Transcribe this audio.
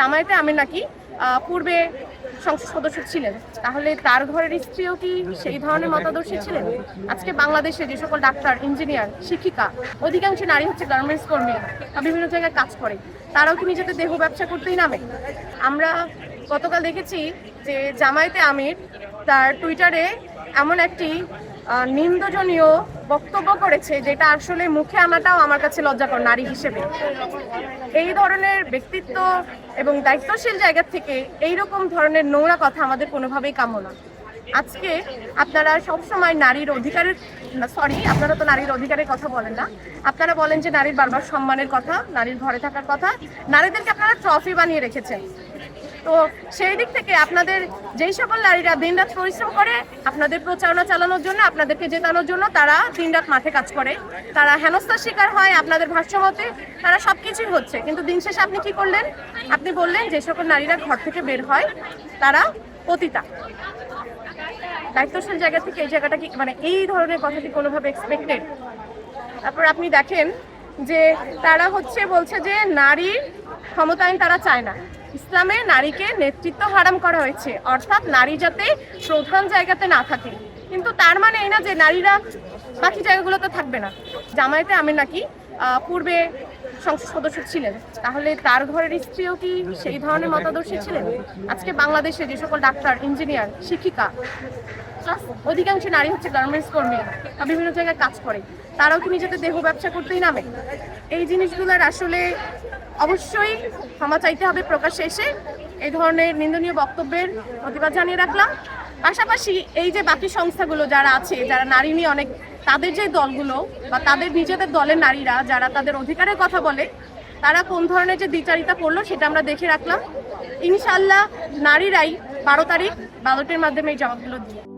জামায়াতে আমির নাকি পূর্বে সংসদ সদস্য ছিলেন, তাহলে তার ঘরের স্ত্রীও কি সেই ধরনের মতাদর্শী ছিলেন? আজকে বাংলাদেশে যে সকল ডাক্তার, ইঞ্জিনিয়ার, শিক্ষিকা, অধিকাংশ নারী হচ্ছে গার্মেন্টস কর্মী বা বিভিন্ন জায়গায় কাজ করে, তারাও কি নিজেদের দেহ ব্যবসা করতেই নামে? আমরা গতকাল দেখেছি যে জামায়াতে আমির তার টুইটারে এমন একটি নিন্দজনীয় বক্তব্য করেছে যেটা আসলে মুখে আনাটাও আমার কাছে লজ্জাকর নারী হিসেবে। এই ধরনের ব্যক্তিত্ব এবং দায়িত্বশীল জায়গা থেকে এইরকম ধরনের নোংরা কথা আমাদের কোনোভাবেই কাম্য না। আজকে আপনারা সবসময় নারীর অধিকারের আপনারা তো নারীর অধিকারের কথা বলেন না, আপনারা বলেন যে নারীর বারবার সম্মানের কথা, নারীর ঘরে থাকার কথা, নারীদেরকে আপনারা ট্রফি বানিয়ে রেখেছেন। তো সেই দিক থেকে আপনাদের যেই সকল নারীরা দিনরাত পরিশ্রম করে আপনাদের প্রচারণা চালানোর জন্য, আপনাদেরকে জেতানোর জন্য, তারা দিনরাত মাঠে কাজ করে, তারা হেনস্থার শিকার হয় আপনাদের ভাষ্যমতে, তারা সবকিছুই হচ্ছে, কিন্তু দিন শেষে আপনি কি করলেন? আপনি বললেন যে সকল নারীরা ঘর থেকে বের হয় তারা পতিতা। দায়িত্বশীল জায়গা থেকে এই জায়গাটা কি এই ধরনের কথা কি কোনোভাবে এক্সপেক্টেড? তারপর আপনি দেখেন যে তারা বলছে যে নারীর ক্ষমতায়ন তারা চায় না, ইসলামে নারীকে নেতৃত্ব হারাম করা হয়েছে, অর্থাৎ নারী যাতে প্রধান জায়গাতে না থাকে। কিন্তু তার মানে এই না যে নারীরা বাকি জায়গাগুলোতে থাকবে না। জামায়াতে আমির নাকি পূর্বে সংসদ সদস্য ছিলেন, তাহলে তার ঘরের স্ত্রীও কি সেই ধরনের মতাদর্শী ছিলেন? আজকে বাংলাদেশে যে সকল ডাক্তার, ইঞ্জিনিয়ার, শিক্ষিকা, অধিকাংশ নারী হচ্ছে গার্মেন্টস কর্মী বা বিভিন্ন জায়গায় কাজ করে, তারাও কি নিজেদের দেহ ব্যবসা করতেই নামে? এই জিনিসগুলোর আসলে অবশ্যই ক্ষমা চাইতে হবে প্রকাশ্যে এসে। এই ধরনের নিন্দনীয় বক্তব্যের প্রতিবাদ জানিয়ে রাখলাম। পাশাপাশি এই যে বাকি সংস্থাগুলো যারা আছে, যারা নারী নিয়ে তাদের যে দলগুলো বা তাদের নিজেদের দলের নারীরা যারা তাদের অধিকারের কথা বলে, তারা কোন ধরনের যে দ্বিচারিতা করলো সেটা আমরা দেখে রাখলাম। ইনশাআল্লাহ নারীরাই 12 তারিখ ব্যালটের মাধ্যমে এই জবাবগুলো দিই।